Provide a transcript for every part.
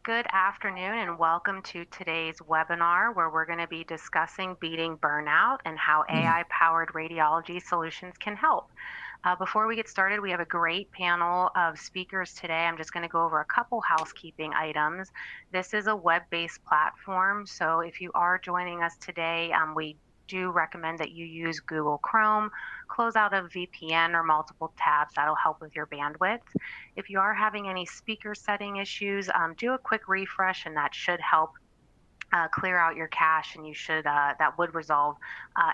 Good afternoon and welcome to today's webinar where we're going to be discussing beating burnout and how AI-powered radiology solutions can help. Before we get started, we have a great panel of speakers today. I'm just going to go over a couple housekeeping items. This is a web-based platform, so if you are joining us today, we do recommend that you use Google Chrome, close out a VPN or multiple tabs. That'll help with your bandwidth. If you are having any speaker setting issues, do a quick refresh and that should help clear out your cache, and that would resolve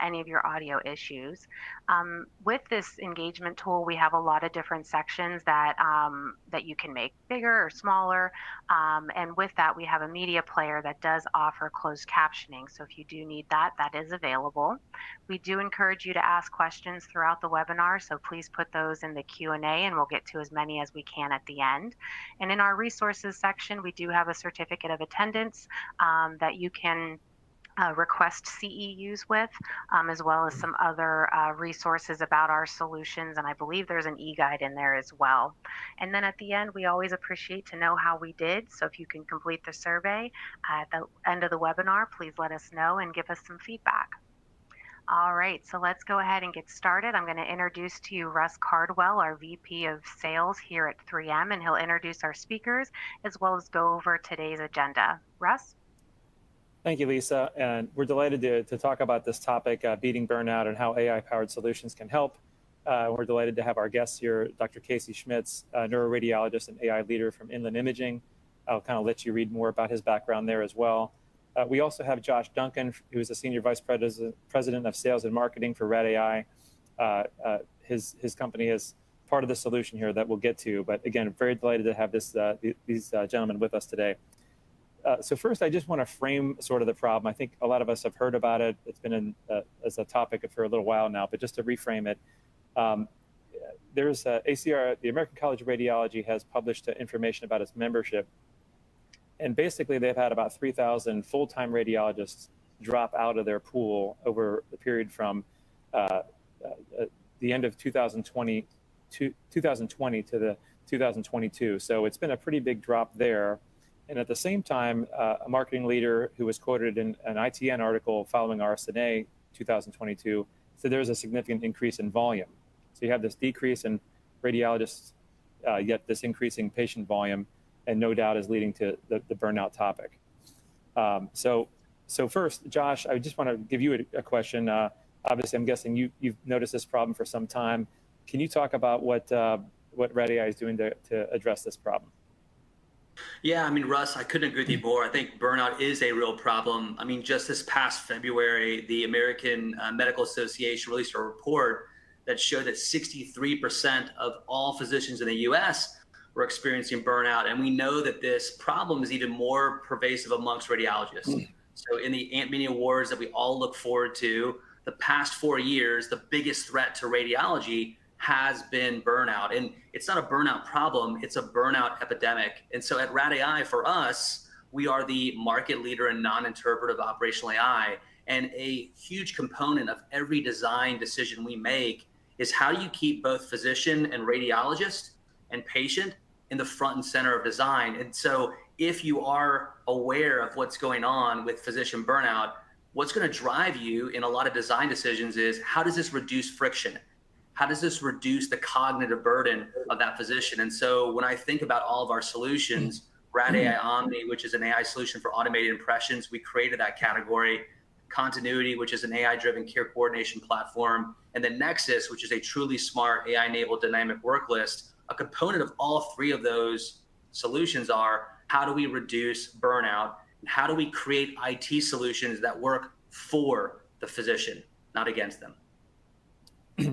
any of your audio issues. With this engagement tool, we have a lot of different sections that you can make bigger or smaller, and with that, we have a media player that does offer closed captioning. So if you do need that, that is available. We do encourage you to ask questions throughout the webinar, so please put those in the Q&A, and we'll get to as many as we can at the end. And in our resources section, we do have a certificate of attendance that you can request CEUs with, as well as some other resources about our solutions. And I believe there's an e-guide in there as well. And then at the end, we always appreciate to know how we did. So if you can complete the survey at the end of the webinar, please let us know and give us some feedback. All right, so let's go ahead and get started. I'm going to introduce to you Russ Cardwell, our VP of Sales here at 3M, and he'll introduce our speakers as well as go over today's agenda. Russ? Thank you, Lisa. And we're delighted to talk about this topic, beating burnout and how AI-powered solutions can help. We're delighted to have our guests here, Dr. Casey Schmitz, neuroradiologist and AI leader from Inland Imaging. I'll kind of let you read more about his background there as well. We also have Josh Duncan, who is the Senior Vice President of Sales and Marketing for RadAI. His company is part of the solution here that we'll get to. But again, very delighted to have these gentlemen with us today. So first, I just want to frame sort of the problem. I think a lot of us have heard about it. It's been as a topic for a little while now, but just to reframe it, there's ACR, the American College of Radiology, has published information about its membership. And basically, they've had about 3,000 full-time radiologists drop out of their pool over the period from the end of 2020 to the 2022. So it's been a pretty big drop there. And at the same time, a marketing leader who was quoted in an ITN article following RSNA 2022 said there's a significant increase in volume. So you have this decrease in radiologists, yet this increasing patient volume, and no doubt is leading to the burnout topic. So first, Josh, I just want to give you a question. Obviously, I'm guessing you've noticed this problem for some time. Can you talk about what RadAI is doing to address this problem? Yeah, I mean, Russ, I couldn't agree with you more. I think burnout is a real problem. I mean, just this past February, the American Medical Association released a report that showed that 63% of all physicians in the U.S. were experiencing burnout. And we know that this problem is even more pervasive amongst radiologists. So in the Ant-Mini Awards that we all look forward to, the past 4 years, the biggest threat to radiology has been burnout. And it's not a burnout problem, it's a burnout epidemic. And so at RadAI, for us, we are the market leader in non-interpretive operational AI. And a huge component of every design decision we make is how do you keep both physician and radiologist and patient in the front and center of design. And so if you are aware of what's going on with physician burnout, what's going to drive you in a lot of design decisions is how does this reduce friction? How does this reduce the cognitive burden of that physician? And so when I think about all of our solutions, RadAI Omni, which is an AI solution for automated impressions, we created that category. Continuity, which is an AI-driven care coordination platform, and then Nexus, which is a truly smart AI-enabled dynamic work list. A component of all three of those solutions are how do we reduce burnout, and how do we create IT solutions that work for the physician, not against them.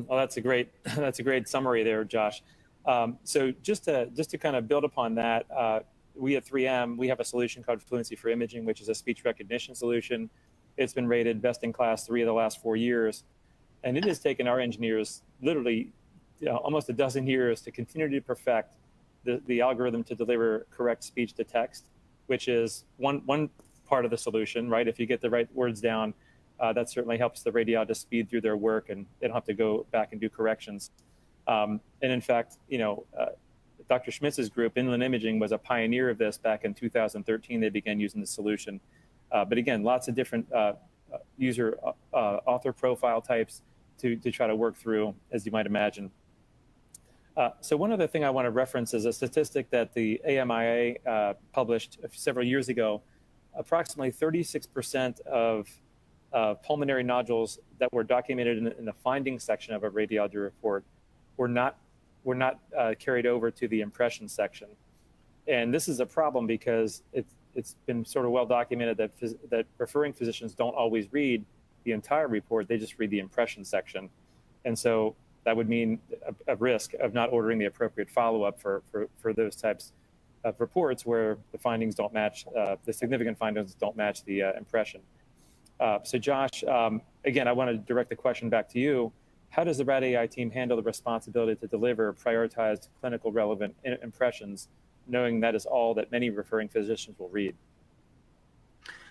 Well, that's a great summary there, Josh. So just to kind of build upon that, we at 3M, we have a solution called Fluency for Imaging, which is a speech recognition solution. It's been rated best in class 3 of the last 4 years. And it has taken our engineers literally almost a dozen years to continue to perfect the algorithm to deliver correct speech to text, which is one part of the solution, right? If you get the right words down, that certainly helps the radiologist speed through their work and they don't have to go back and do corrections. And in fact, Dr. Schmitz's group, Inland Imaging, was a pioneer of this back in 2013. They began using the solution. But again, lots of different user author profile types to try to work through, as you might imagine. So one other thing I want to reference is a statistic that the AMIA published several years ago. Approximately 36% of pulmonary nodules that were documented in the findings section of a radiology report were not carried over to the impression section. And this is a problem because it's been sort of well documented that referring physicians don't always read the entire report, they just read the impression section. And so that would mean a risk of not ordering the appropriate follow-up for those types of reports where the findings don't match, the significant findings don't match the impression. So Josh, again, I want to direct the question back to you. How does the RAD-AI team handle the responsibility to deliver prioritized clinical relevant impressions, knowing that is all that many referring physicians will read?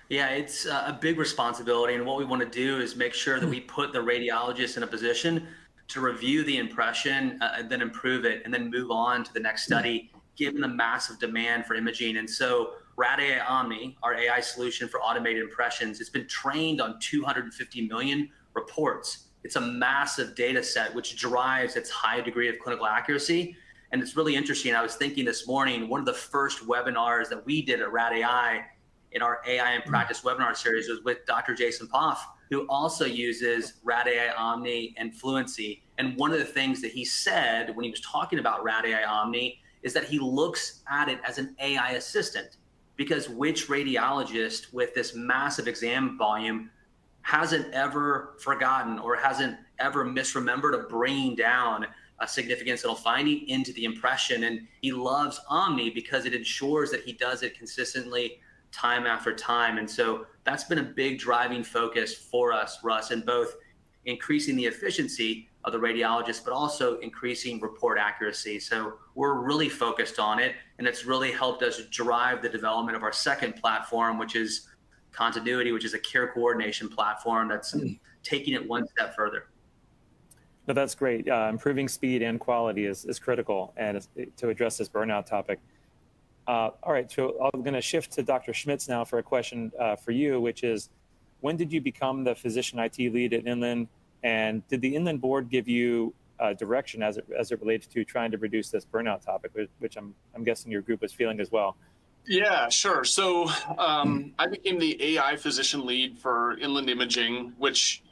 Yeah, it's a big responsibility. And what we want to do is make sure that we put the radiologist in a position to review the impression and then improve it and then move on to the next study, given the massive demand for imaging. And so RAD-AI Omni, our AI solution for automated impressions, it's been trained on 250 million reports. It's a massive data set, which drives its high degree of clinical accuracy. And it's really interesting. I was thinking this morning, one of the first webinars that we did at RAD-AI in our AI in Practice webinar series was with Dr. Jason Poff, who also uses RAD-AI Omni and Fluency. And one of the things that he said when he was talking about RAD-AI Omni is that he looks at it as an AI assistant, because which radiologist with this massive exam volume hasn't ever forgotten or hasn't ever misremembered a bringing down a significant incidental finding into the impression? And he loves Omni because it ensures that he does it consistently time after time. And so that's been a big driving focus for us, Russ, in both increasing the efficiency of the radiologist, but also increasing report accuracy. So we're really focused on it, and it's really helped us drive the development of our second platform, which is Continuity, which is a care coordination platform that's taking it one step further. No, that's great. Improving speed and quality is critical, and to address this burnout topic. All right, so I'm going to shift to Dr. Schmitz now for a question for you, which is, when did you become the physician IT lead at Inland, and did the Inland board give you direction as it relates to trying to reduce this burnout topic, which I'm guessing your group was feeling as well? Yeah, sure. So I became the AI physician lead for Inland Imaging, which,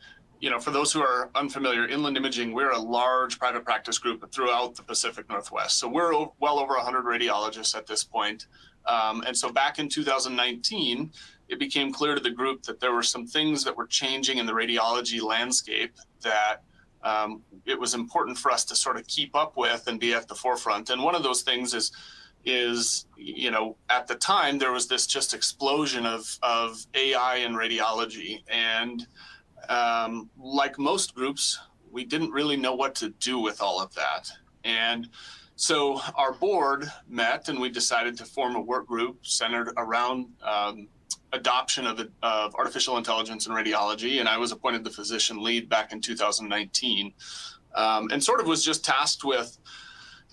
you know, for those who are unfamiliar, Inland Imaging, we're a large private practice group throughout the Pacific Northwest. So we're well over 100 radiologists at this point. And so back in 2019, it became clear to the group that there were some things that were changing in the radiology landscape that it was important for us to sort of keep up with and be at the forefront. And one of those things is, you know, at the time, there was this just explosion of AI in radiology. And like most groups, we didn't really know what to do with all of that. And so our board met and we decided to form a work group centered around adoption of artificial intelligence in radiology. And I was appointed the physician lead back in 2019 and sort of was just tasked with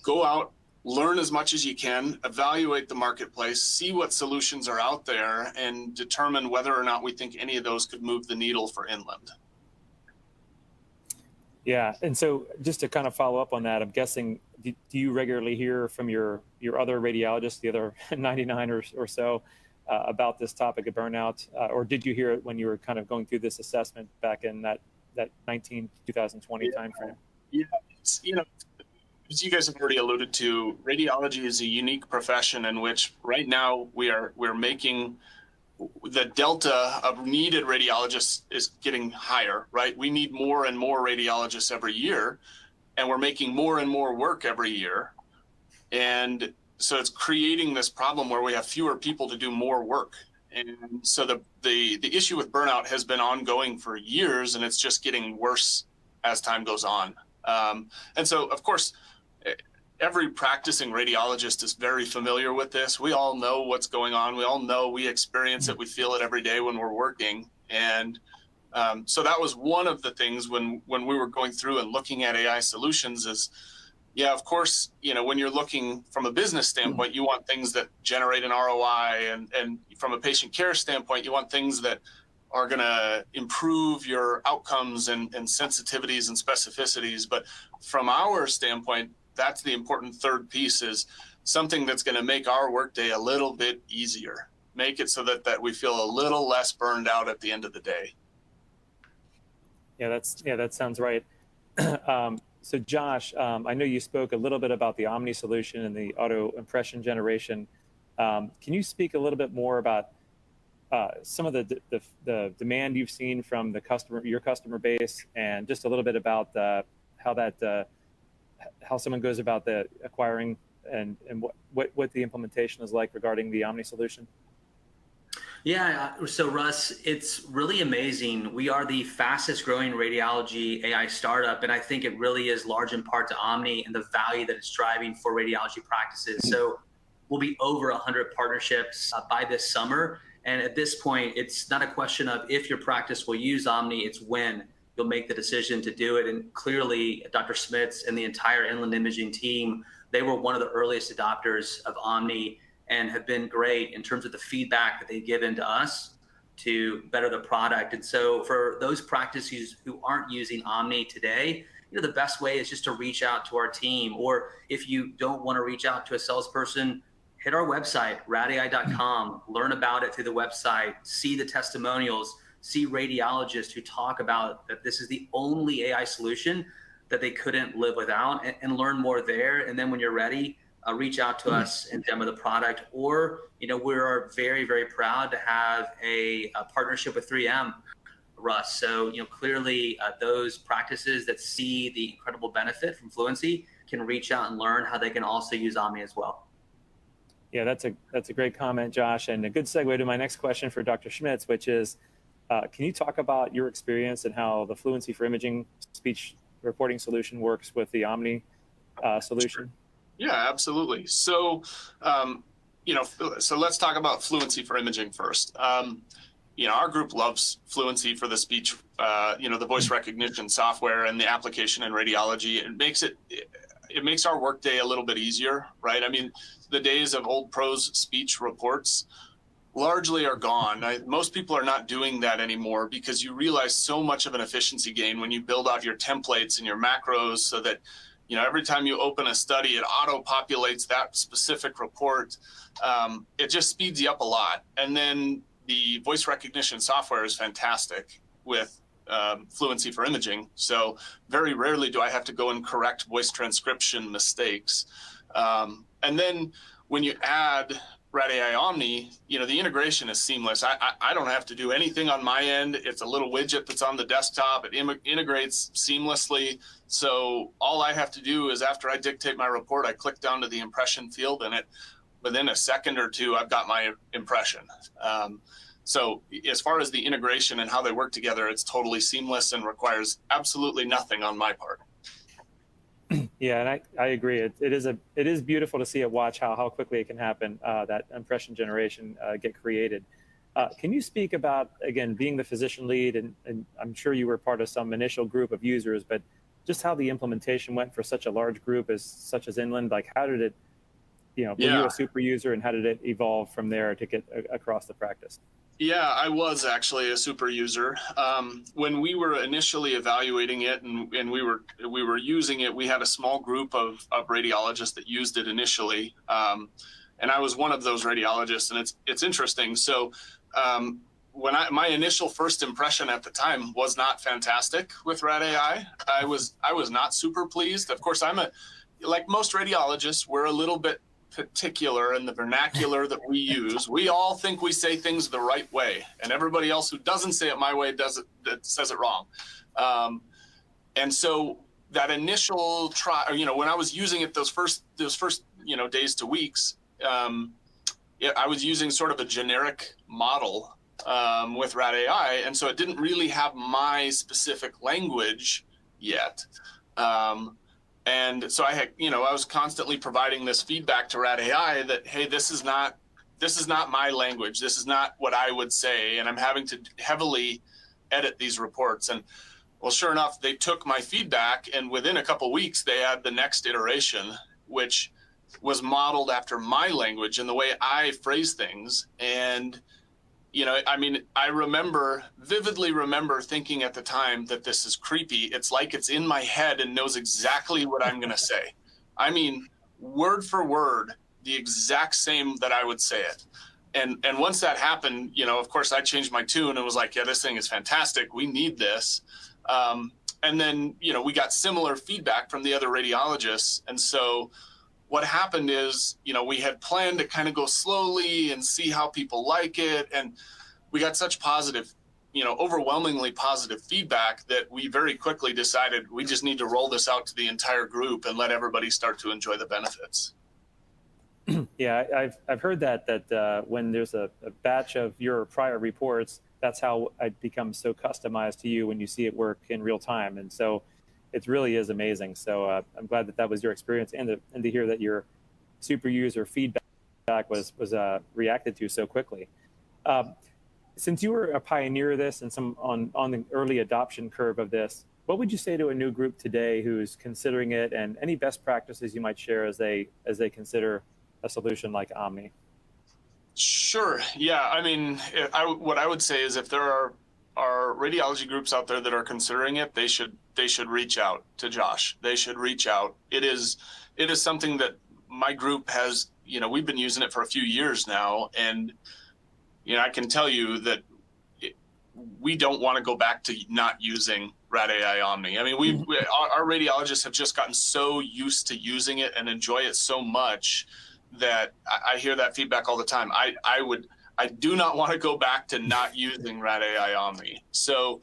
go out, learn as much as you can, evaluate the marketplace, see what solutions are out there, and determine whether or not we think any of those could move the needle for Inland. Yeah, and so just to kind of follow up on that, I'm guessing, do you regularly hear from your other radiologists, the other 99 or so, about this topic of burnout? Or did you hear it when you were kind of going through this assessment back in that 2020 timeframe? Yeah, it's, you know, as you guys have already alluded to, radiology is a unique profession in which right now we're making the delta of needed radiologists is getting higher, right? We need more and more radiologists every year, and we're making more and more work every year. And so it's creating this problem where we have fewer people to do more work. And so the issue with burnout has been ongoing for years, and it's just getting worse as time goes on. And so, of course, every practicing radiologist is very familiar with this. We all know what's going on. We all know, we experience it. We feel it every day when we're working. And so that was one of the things when we were going through and looking at AI solutions is Yeah, of course, when you're looking from a business standpoint, you want things that generate an ROI, and from a patient care standpoint, you want things that are going to improve your outcomes and sensitivities and specificities. But from our standpoint, that's the important third piece, is something that's going to make our workday a little bit easier, make it so that we feel a little less burned out at the end of the day. Yeah, that sounds right. So Josh, I know you spoke a little bit about the Omni solution and the auto impression generation. Can you speak a little bit more about some of the demand you've seen from your customer base, and just a little bit about how someone goes about the acquiring and what the implementation is like regarding the Omni solution? Yeah, so Russ, it's really amazing. We are the fastest growing radiology AI startup, and I think it really is large in part to Omni and the value that it's driving for radiology practices. So we'll be over 100 partnerships by this summer. And at this point, it's not a question of if your practice will use Omni, it's when you'll make the decision to do it. And clearly, Dr. Schmitz and the entire Inland Imaging team, they were one of the earliest adopters of Omni and have been great in terms of the feedback that they've given to us to better the product. And so for those practices who aren't using Omni today, the best way is just to reach out to our team. Or if you don't want to reach out to a salesperson, hit our website, radii.com, learn about it through the website, see the testimonials, see radiologists who talk about that this is the only AI solution that they couldn't live without, and learn more there. And then when you're ready, reach out to us and demo the product. Or, we're very, very proud to have a partnership with 3M, Russ. So, clearly those practices that see the incredible benefit from Fluency can reach out and learn how they can also use Omni as well. Yeah, that's a great comment, Josh, and a good segue to my next question for Dr. Schmitz, which is, can you talk about your experience and how the Fluency for Imaging speech reporting solution works with the Omni solution? Sure. Yeah, absolutely. So, so let's talk about Fluency for Imaging first. Our group loves Fluency for the speech, the voice recognition software and the application in radiology. It makes our workday a little bit easier, right? I mean, the days of old prose speech reports largely are gone. Most people are not doing that anymore, because you realize so much of an efficiency gain when you build out your templates and your macros so that, every time you open a study, it auto-populates that specific report. It just speeds you up a lot. And then the voice recognition software is fantastic with Fluency for Imaging. So very rarely do I have to go and correct voice transcription mistakes. And then when you add RadAI Omni, the integration is seamless. I don't have to do anything on my end. It's a little widget that's on the desktop. It integrates seamlessly. So all I have to do is, after I dictate my report, I click down to the impression field, and within a second or two, I've got my impression. So as far as the integration and how they work together, it's totally seamless and requires absolutely nothing on my part. Yeah, and I agree. It is beautiful to see it, watch how quickly it can happen, that impression generation get created. Can you speak about, again, being the physician lead, and I'm sure you were part of some initial group of users, but just how the implementation went for such a large group such as Inland? Like, how did it, were you a super user, and how did it evolve from there to get across the practice? Yeah, I was actually a super user. When we were initially evaluating it and we were using it, we had a small group of radiologists that used it initially. And I was one of those radiologists, and it's interesting. So my initial first impression at the time was not fantastic with RadAI. I was not super pleased. Of course, like most radiologists, we're a little bit particular in the vernacular that we use. We all think we say things the right way, and everybody else who doesn't say it my way says it wrong. And so that initial try, when I was using it those first days to weeks, I was using sort of a generic model with RadAI, and so it didn't really have my specific language yet. And so I was constantly providing this feedback to RadAI that, hey, this is not my language. This is not what I would say. And I'm having to heavily edit these reports. And Well, sure enough, they took my feedback, and within a couple of weeks, they had the next iteration, which was modeled after my language and the way I phrase things. And, I mean, I vividly remember thinking at the time that this is creepy. It's like it's in my head and knows exactly what I'm going to say. I mean, word for word, the exact same that I would say it. And once that happened, of course, I changed my tune and was like, yeah, this thing is fantastic. We need this. And then, we got similar feedback from the other radiologists. And so what happened is, we had planned to kind of go slowly and see how people like it. And we got such positive, overwhelmingly positive feedback that we very quickly decided we just need to roll this out to the entire group and let everybody start to enjoy the benefits. Yeah, I've heard that when there's a batch of your prior reports, that's how it becomes so customized to you when you see it work in real time. And so it really is amazing. So I'm glad that was your experience, and to hear that your super user feedback was reacted to so quickly. Since you were a pioneer of this and on the early adoption curve of this, what would you say to a new group today who's considering it, and any best practices you might share as they consider a solution like Omni? Sure. Yeah. I mean, what I would say is if there are radiology groups out there that are considering it, they should reach out to Josh. They should reach out. It is something that my group has, we've been using it for a few years now. And, I can tell you that we don't want to go back to not using RadAI Omni. I mean, our radiologists have just gotten so used to using it and enjoy it so much that I hear that feedback all the time. I do not want to go back to not using RadAI Omni. So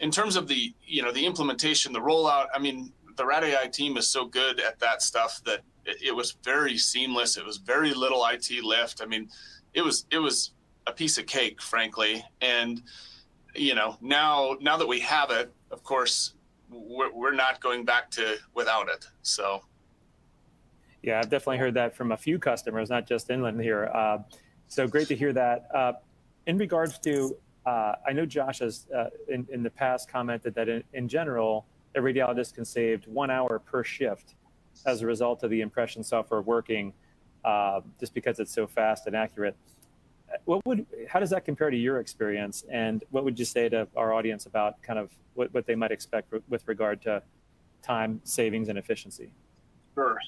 in terms of the implementation, the rollout, I mean, the RadAI team is so good at that stuff that it was very seamless. It was very little IT lift. I mean, it was a piece of cake, frankly. And, now that we have it, of course, we're not going back to without it. So. Yeah, I've definitely heard that from a few customers, not just Inland here. So great to hear that. In regards to, I know Josh has in the past commented that in general, a radiologist can save 1 hour per shift as a result of the impression software working, just because it's so fast and accurate. How does that compare to your experience? And what would you say to our audience about kind of what they might expect with regard to time savings and efficiency? Sure.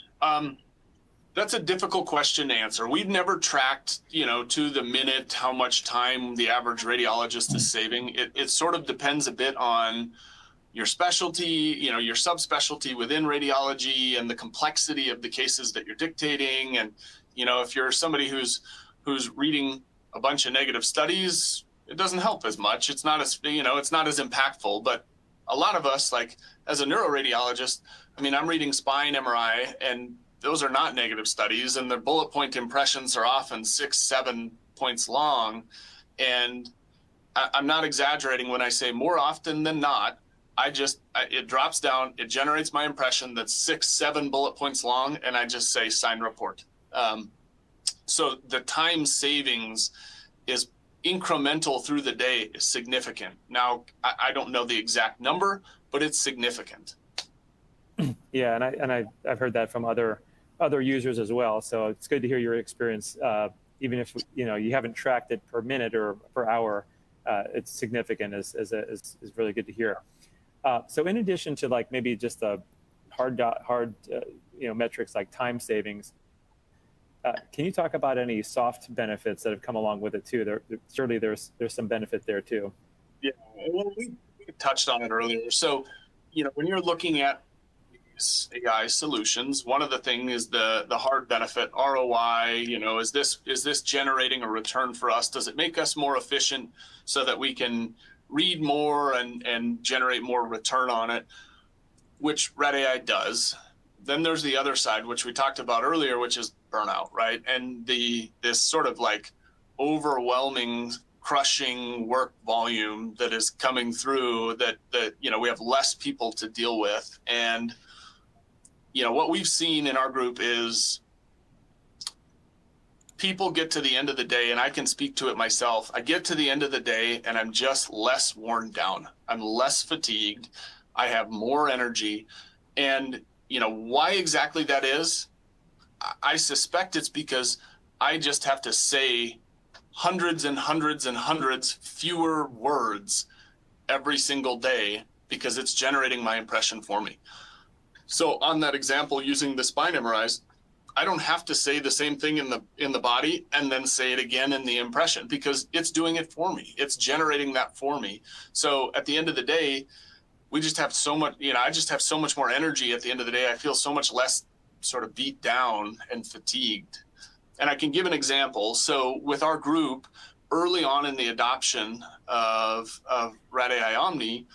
That's a difficult question to answer. We've never tracked, to the minute how much time the average radiologist is saving. It sort of depends a bit on your specialty, your subspecialty within radiology and the complexity of the cases that you're dictating. And, if you're somebody who's reading a bunch of negative studies, it doesn't help as much. It's not as, it's not as impactful. But a lot of us, like as a neuroradiologist, I mean, I'm reading spine MRI, and those are not negative studies, and the bullet point impressions are often 6-7 points long. And I'm not exaggerating when I say more often than not, it drops down, it generates my impression that's 6-7 bullet points long, and I just say sign report. So the time savings is incremental through the day is significant. Now, I don't know the exact number, but it's significant. Yeah, and I've heard that from other users as well. So it's good to hear your experience, even if you haven't tracked it per minute or per hour. It's significant. is really good to hear. So in addition to like maybe just the hard metrics like time savings, can you talk about any soft benefits that have come along with it too? Surely there's some benefit there too. Yeah, well, we touched on it earlier. So when you're looking at AI solutions, one of the things is the hard benefit ROI. Is this generating a return for us? Does it make us more efficient so that we can read more and generate more return on it, which RadAI does? Then there's the other side, which we talked about earlier, which is burnout, right? And this sort of like overwhelming, crushing work volume that is coming through that we have less people to deal with. And what we've seen in our group is people get to the end of the day, and I can speak to it myself, I get to the end of the day and I'm just less worn down. I'm less fatigued. I have more energy. And, why exactly that is, I suspect it's because I just have to say hundreds and hundreds and hundreds fewer words every single day because it's generating my impression for me. So on that example, using the spine MRIs, I don't have to say the same thing in the body and then say it again in the impression because it's doing it for me. It's generating that for me. So at the end of the day, we just have so much, I just have so much more energy at the end of the day. I feel so much less sort of beat down and fatigued. And I can give an example. So with our group, early on in the adoption of radi Omni,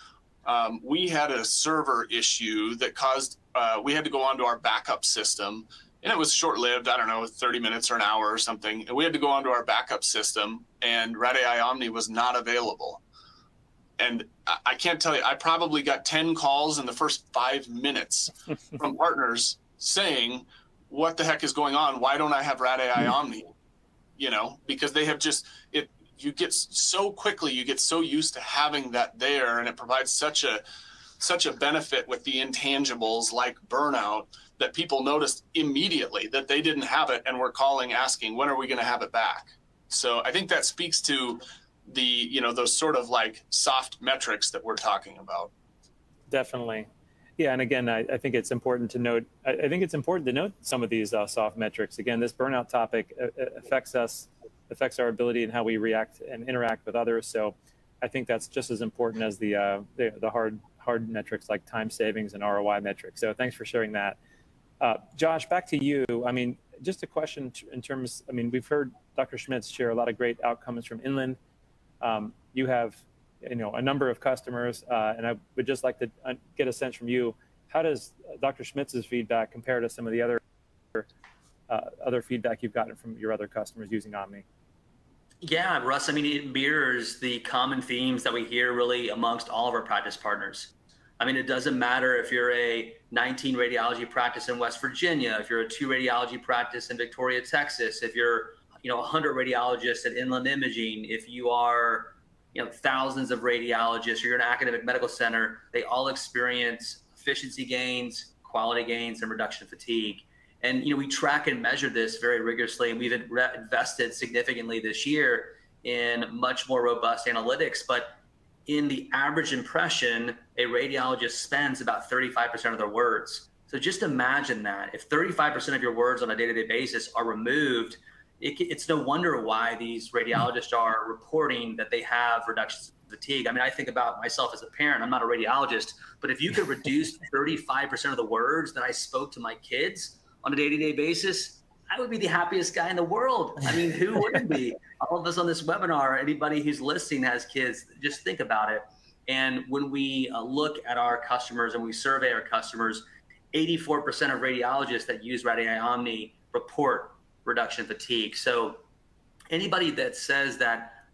we had a server issue that caused, we had to go onto our backup system. And it was short-lived, 30 minutes or an hour or something. And we had to go onto our backup system, and radi Omni was not available. And I can't tell you, I probably got 10 calls in the first 5 minutes from partners saying, what the heck is going on? Why don't I have radi Omni? Because they have you get so quickly, you get so used to having that there, and it provides such a benefit with the intangibles like burnout that people noticed immediately that they didn't have it and were calling asking, when are we going to have it back? So I think that speaks to the, those sort of like soft metrics that we're talking about. Definitely. Yeah. And again, I think it's important to note, some of these soft metrics. Again, this burnout topic affects our ability and how we react and interact with others. So I think that's just as important as the hard metrics like time savings and ROI metrics. So thanks for sharing that. Josh, back to you. I mean, just a question in terms, we've heard Dr. Schmitz share a lot of great outcomes from Inland. You have, a number of customers, and I would just like to get a sense from you. How does Dr. Schmitz's feedback compare to some of the other feedback you've gotten from your other customers using Omni? Yeah, Russ, it mirrors the common themes that we hear really amongst all of our practice partners. It doesn't matter if you're a 19 radiology practice in West Virginia, if you're a 2 radiology practice in Victoria, Texas, if you're, 100 radiologists at Inland Imaging, if you are, thousands of radiologists, or you're an academic medical center, they all experience efficiency gains, quality gains, and reduction of fatigue. And, we track and measure this very rigorously, and we've invested significantly this year in much more robust analytics. But in the average impression, a radiologist spends about 35% of their words. So just imagine that. If 35% of your words on a day-to-day basis are removed, it's no wonder why these radiologists are reporting that they have reductions in fatigue. I think about myself as a parent. I'm not a radiologist, but if you could reduce 35% of the words that I spoke to my kids on a day-to-day basis, I would be the happiest guy in the world. Who wouldn't be? All of us on this webinar, anybody who's listening has kids, just think about it. And when we look at our customers and we survey our customers, 84% of radiologists that use radi Omni report reduction in fatigue. So anybody that says that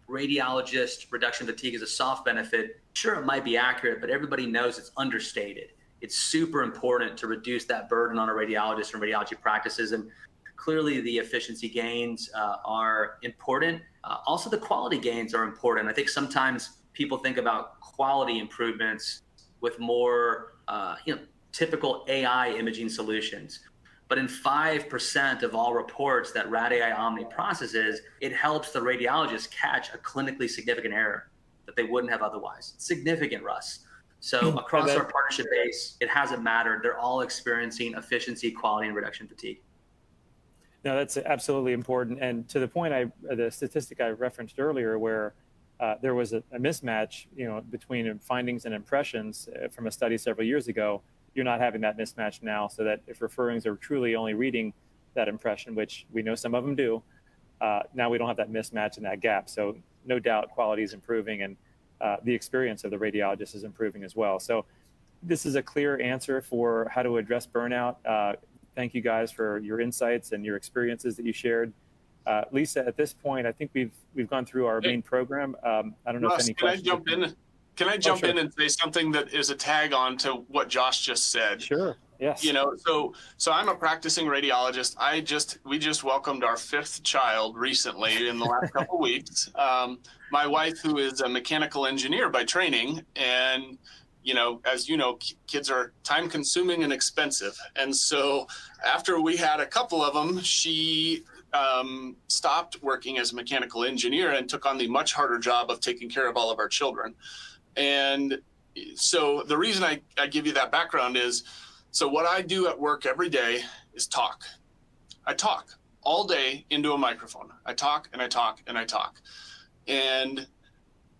radiologist reduction in fatigue is a soft benefit, sure, it might be accurate, but everybody knows it's understated. It's super important to reduce that burden on a radiologist and radiology practices. And clearly the efficiency gains are important. Also, the quality gains are important. I think sometimes people think about quality improvements with more typical AI imaging solutions. But in 5% of all reports that radi Omni processes, it helps the radiologist catch a clinically significant error that they wouldn't have otherwise. It's significant, Russ. So across our partnership base, it hasn't mattered. They're all experiencing efficiency, quality, and reduction fatigue. No, that's absolutely important. And to the point, the statistic I referenced earlier, where there was a mismatch, between findings and impressions from a study several years ago, you're not having that mismatch now, so that if referrings are truly only reading that impression, which we know some of them do, now we don't have that mismatch and that gap. So no doubt quality is improving, and the experience of the radiologist is improving as well. So this is a clear answer for how to address burnout. Thank you guys for your insights and your experiences that you shared. Lisa, at this point, I think we've gone through our main program. I don't know Russ, if any questions. Can I jump in and say something that is a tag on to what Josh just said? Sure. Yes. So I'm a practicing radiologist. We just welcomed our 5th child recently in the last couple weeks. My wife, who is a mechanical engineer by training, and as you know, kids are time consuming and expensive. And so after we had a couple of them, she stopped working as a mechanical engineer and took on the much harder job of taking care of all of our children. And so the reason I give you that background is, so what I do at work every day is talk. I talk all day into a microphone. I talk and I talk and I talk. And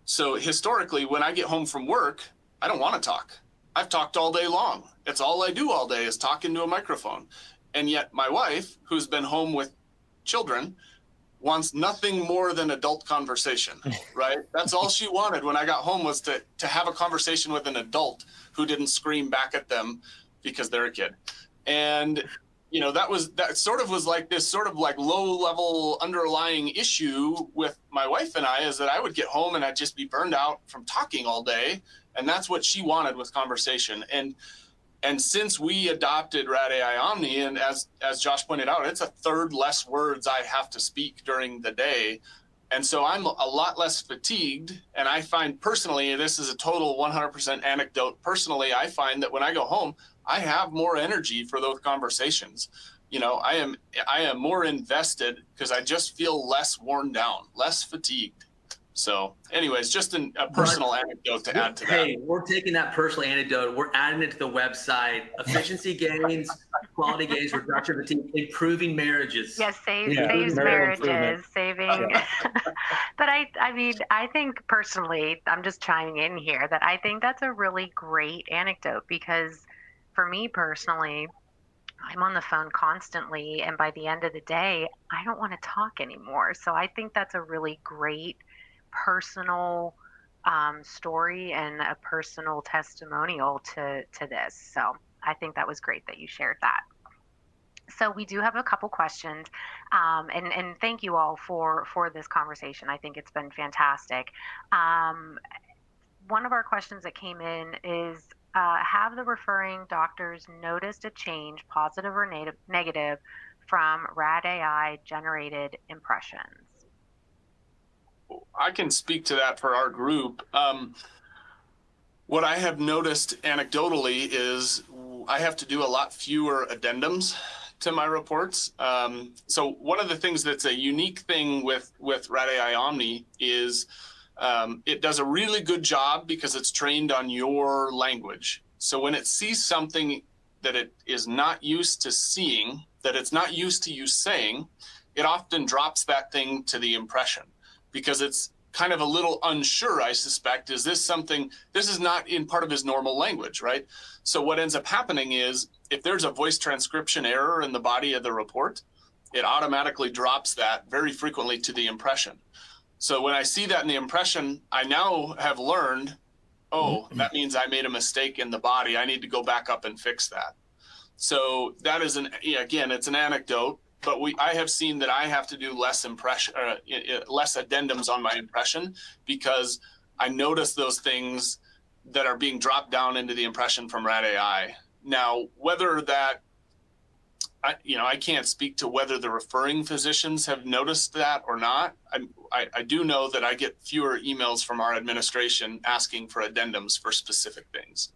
so historically, when I get home from work, I don't want to talk. I've talked all day long. It's all I do all day is talk into a microphone. And yet my wife, who's been home with children, wants nothing more than adult conversation, right? That's all she wanted when I got home, was to have a conversation with an adult who didn't scream back at them because they're a kid. And that sort of was like this sort of like low level underlying issue with my wife and I, is that I would get home and I'd just be burned out from talking all day. And that's what she wanted, with conversation. And since we adopted Rad AI Omni, and as Josh pointed out, it's a third less words I have to speak during the day. And so I'm a lot less fatigued. And I find personally, this is a total 100% anecdote. Personally, I find that when I go home, I have more energy for those conversations. I am more invested because I just feel less worn down, less fatigued. So anyways, just a personal anecdote to add to that. Hey, we're taking that personal anecdote, we're adding it to the website. Efficiency gains, quality gains, reduction of fatigue, improving marriages. Yes, saves marriages, saving. But I think personally, I'm just chiming in here, that I think that's a really great anecdote, because for me personally, I'm on the phone constantly, and by the end of the day, I don't want to talk anymore. So I think that's a really great personal story and a personal testimonial to this. So I think that was great that you shared that. So we do have a couple questions, and thank you all for this conversation. I think it's been fantastic. One of our questions that came in is, have the referring doctors noticed a change, positive or negative, from RAD AI generated impressions? I can speak to that for our group. What I have noticed anecdotally is I have to do a lot fewer addendums to my reports. So one of the things that's a unique thing with Rad AI Omni is it does a really good job because it's trained on your language. So when it sees something that it is not used to seeing, that it's not used to you saying, it often drops that thing to the impression, because it's kind of a little unsure, I suspect. Is this something, this is not in part of his normal language, right? So what ends up happening is, if there's a voice transcription error in the body of the report, it automatically drops that very frequently to the impression. So when I see that in the impression, I now have learned, oh, that means I made a mistake in the body. I need to go back up and fix that. So that is again, it's an anecdote, but I have seen that I have to do less addendums on my impression, because I notice those things that are being dropped down into the impression from Rad AI. Now, whether that, I can't speak to whether the referring physicians have noticed that or not. I do know that I get fewer emails from our administration asking for addendums for specific things.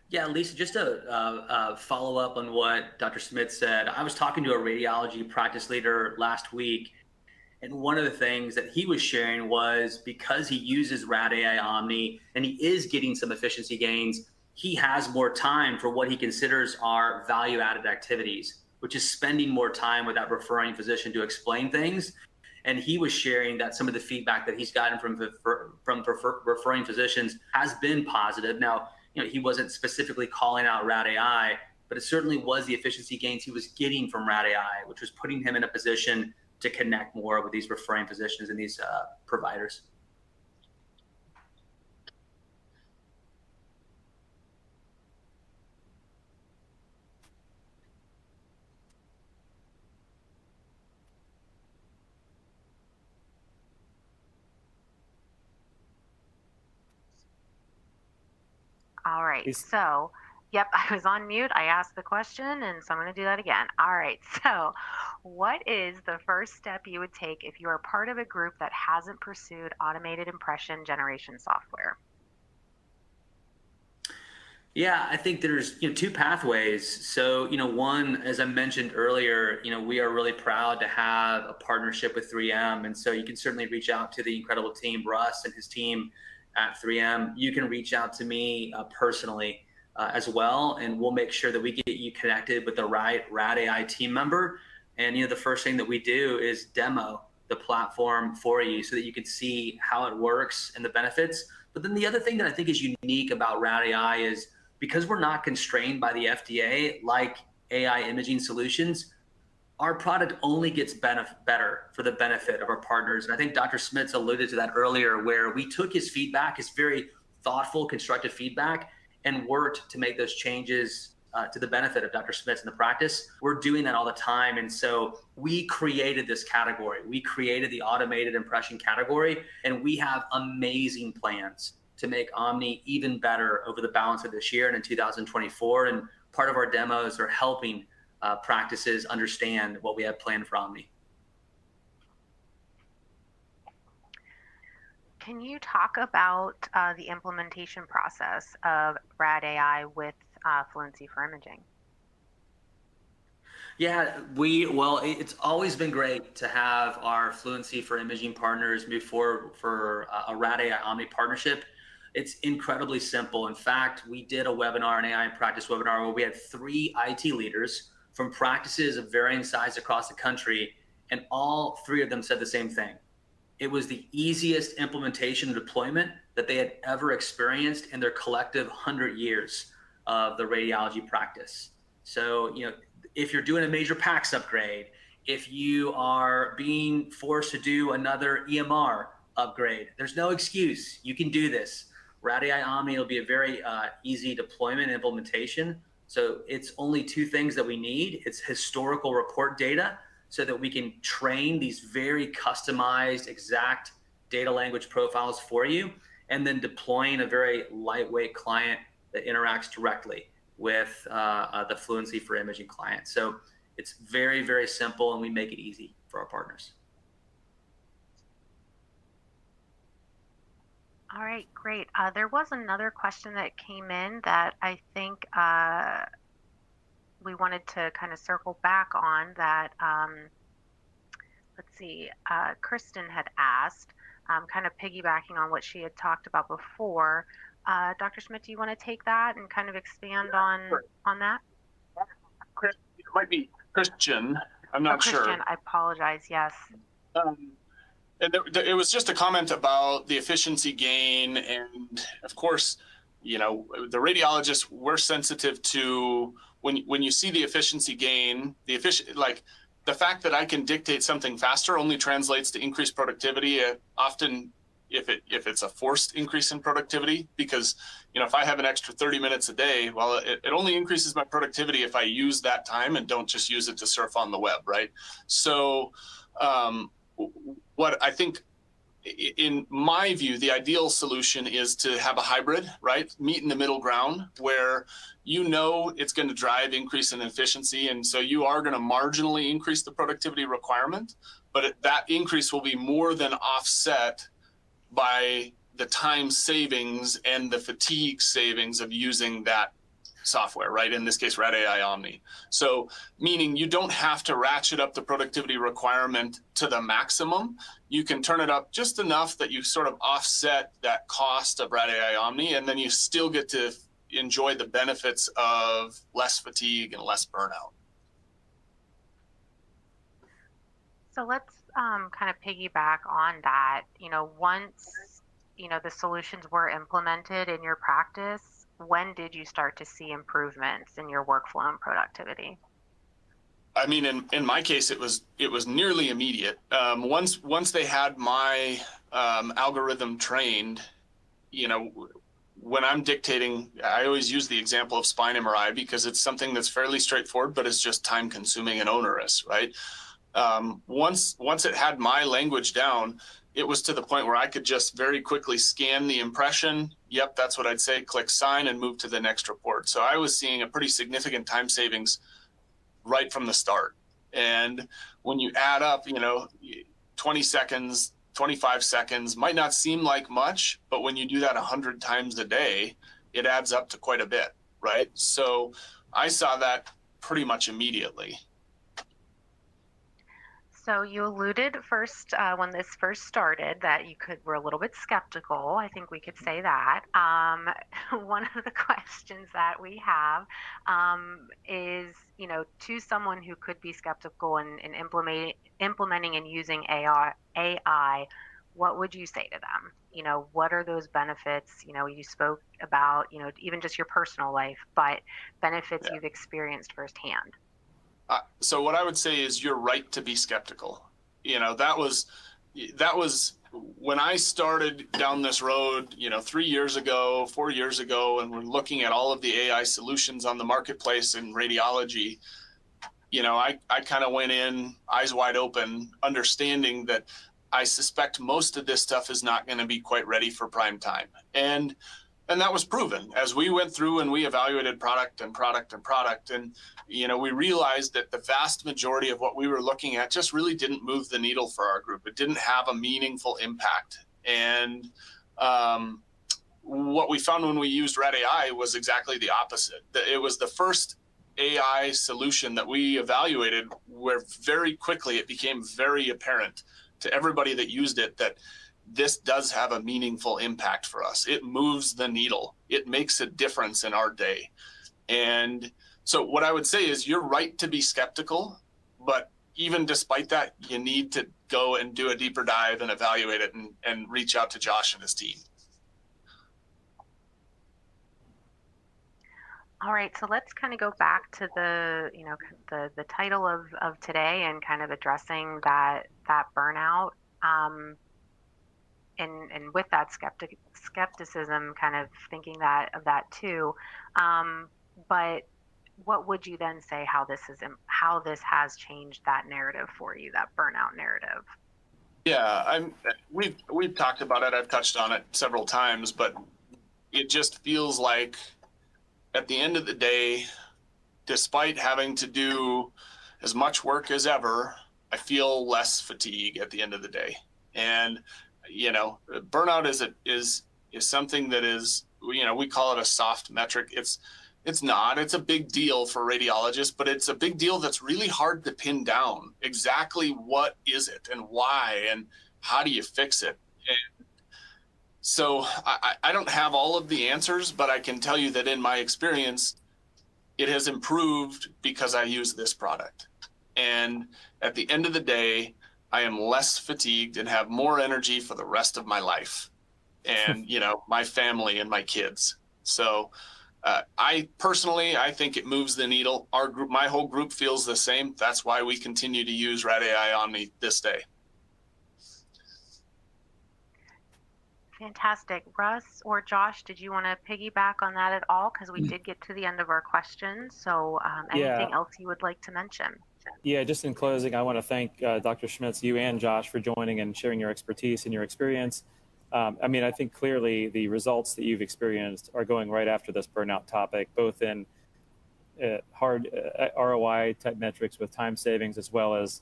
Yeah, Lisa, just to follow up on what Dr. Schmitz said, I was talking to a radiology practice leader last week, and one of the things that he was sharing was, because he uses Rad AI Omni and he is getting some efficiency gains, he has more time for what he considers are value-added activities, which is spending more time with that referring physician to explain things. And he was sharing that some of the feedback that he's gotten from referring physicians has been positive. Now, he wasn't specifically calling out Rad AI, but it certainly was the efficiency gains he was getting from Rad AI, which was putting him in a position to connect more with these referring physicians and these providers. All right. So, Yep, I was on mute. I asked the question, and so I'm going to do that again. All right. So, what is the first step you would take if you are part of a group that hasn't pursued automated impression generation software? Yeah, I think there's two pathways. So one, as I mentioned earlier, we are really proud to have a partnership with 3M, and so you can certainly reach out to the incredible team, Russ and his team at 3M. You can reach out to me personally as well, and we'll make sure that we get you connected with the right Rad AI team member. And the first thing that we do is demo the platform for you so that you can see how it works and the benefits. But then the other thing that I think is unique about Rad AI is because we're not constrained by the FDA like AI imaging solutions, our product only gets better for the benefit of our partners. And I think Dr. Schmitz alluded to that earlier, where we took his feedback, his very thoughtful, constructive feedback, and worked to make those changes to the benefit of Dr. Schmitz in the practice. We're doing that all the time. And so we created this category. We created the automated impression category, and we have amazing plans to make Omni even better over the balance of this year and in 2024. And part of our demos are helping practices understand what we have planned for Omni. Can you talk about the implementation process of Rad AI with Fluency for Imaging? Yeah, it's always been great to have our Fluency for Imaging partners move forward for a Rad AI Omni partnership. It's incredibly simple. In fact, we did a webinar, an AI practice webinar, where we had 3 IT leaders from practices of varying size across the country, and all 3 of them said the same thing. It was the easiest implementation and deployment that they had ever experienced in their collective 100 years of the radiology practice. So, if you're doing a major PACS upgrade, if you are being forced to do another EMR upgrade, there's no excuse. You can do this. Rad AI Omni will be a very easy deployment and implementation. So it's only 2 things that we need. It's historical report data so that we can train these very customized, exact data language profiles for you, and then deploying a very lightweight client that interacts directly with the Fluency for Imaging client. So it's very, very simple, and we make it easy for our partners. All right, great. There was another question that came in that I think we wanted to kind of circle back on that. Let's see, Kristen had asked, kind of piggybacking on what she had talked about before. Dr. Schmidt, do you want to take that and kind of expand on that? It might be Christian. I'm not sure. Christian, I apologize. Yes. And it was just a comment about the efficiency gain. And of course, the radiologists, we're sensitive to when you see the efficiency gain, the fact that I can dictate something faster only translates to increased productivity. Often if it's a forced increase in productivity, because, if I have an extra 30 minutes a day, well, it only increases my productivity if I use that time and don't just use it to surf on the web. Right. So, what I think, in my view, the ideal solution is to have a hybrid, right? Meet in the middle ground where it's going to drive increase in efficiency. And so you are going to marginally increase the productivity requirement, but that increase will be more than offset by the time savings and the fatigue savings of using that software, right? In this case, Rad AI Omni. So meaning you don't have to ratchet up the productivity requirement to the maximum. You can turn it up just enough that you sort of offset that cost of Rad AI Omni, and then you still get to enjoy the benefits of less fatigue and less burnout. So let's kind of piggyback on that. Once, the solutions were implemented in your practice, when did you start to see improvements in your workflow and productivity? I mean, in my case, it was nearly immediate. Once they had my algorithm trained, when I'm dictating, I always use the example of spine MRI because it's something that's fairly straightforward, but it's just time consuming and onerous, right? Once it had my language down, it was to the point where I could just very quickly scan the impression. Yep, that's what I'd say, click sign and move to the next report. So I was seeing a pretty significant time savings right from the start. And when you add up, 20 seconds, 25 seconds might not seem like much, but when you do that 100 times a day, it adds up to quite a bit, right? So I saw that pretty much immediately. So you alluded first when this first started that you were a little bit skeptical. I think we could say that. One of the questions that we have is, to someone who could be skeptical in implementing and using AI, what would you say to them? What are those benefits? You spoke about, even just your personal life, but benefits you've experienced firsthand. So what I would say is you're right to be skeptical. That was when I started down this road, 3 years ago, 4 years ago, and we're looking at all of the AI solutions on the marketplace in radiology. I kind of went in eyes wide open, understanding that I suspect most of this stuff is not going to be quite ready for prime time. And that was proven as we went through and we evaluated product. And we realized that the vast majority of what we were looking at just really didn't move the needle for our group. It didn't have a meaningful impact. And what we found when we used RadAI was exactly the opposite. It was the first AI solution that we evaluated where very quickly it became very apparent to everybody that used it that this does have a meaningful impact for us. It moves the needle. It makes a difference in our day. And so what I would say is you're right to be skeptical, but even despite that, you need to go and do a deeper dive and evaluate it and reach out to Josh and his team. All right, so let's kind of go back to the title of today and kind of addressing that burnout. And with that skepticism, kind of thinking of that too. But what would you then say how this has changed that narrative for you, that burnout narrative? Yeah, we've talked about it. I've touched on it several times, but it just feels like at the end of the day, despite having to do as much work as ever, I feel less fatigue at the end of the day. And burnout is something that is, we call it a soft metric. It's a big deal for radiologists, but it's a big deal that's really hard to pin down. Exactly what is it and why and how do you fix it? And so I don't have all of the answers, but I can tell you that in my experience, it has improved because I use this product. And at the end of the day, I am less fatigued and have more energy for the rest of my life and, my family and my kids. So I think it moves the needle. Our group, my whole group feels the same. That's why we continue to use RadAI Omni this day. Fantastic. Russ or Josh, did you want to piggyback on that at all? Because we did get to the end of our questions. So anything else you would like to mention? Yeah, just in closing, I want to thank Dr. Schmitz, you and Josh for joining and sharing your expertise and your experience. I think clearly the results that you've experienced are going right after this burnout topic, both in hard ROI type metrics with time savings, as well as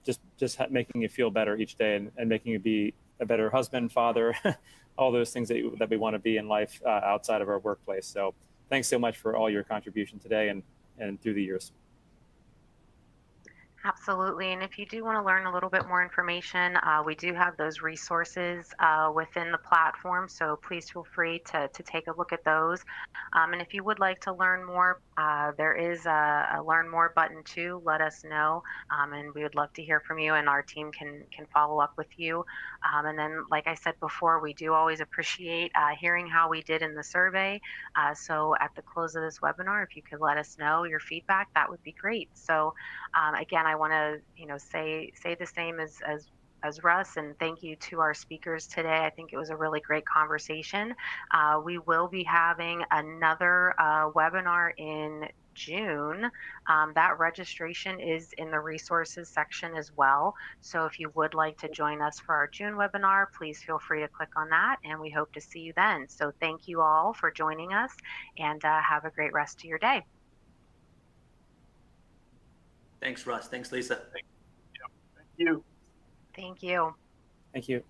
just making you feel better each day and making you be a better husband, father, all those things that we want to be in life outside of our workplace. So thanks so much for all your contribution today and through the years. Absolutely. And if you do want to learn a little bit more information, we do have those resources within the platform. So please feel free to take a look at those. And if you would like to learn more, there is a learn more button too. Let us know. And we would love to hear from you, and our team can follow up with you. And then, like I said before, we do always appreciate hearing how we did in the survey. So at the close of this webinar, if you could let us know your feedback, that would be great. So again, I want to say the same as Russ, and thank you to our speakers today. I think it was a really great conversation. We will be having another webinar in June. That registration is in the resources section as well. So if you would like to join us for our June webinar, please feel free to click on that, and we hope to see you then. So thank you all for joining us, and have a great rest of your day. Thanks, Russ. Thanks, Lisa. Thank you. Thank you. Thank you.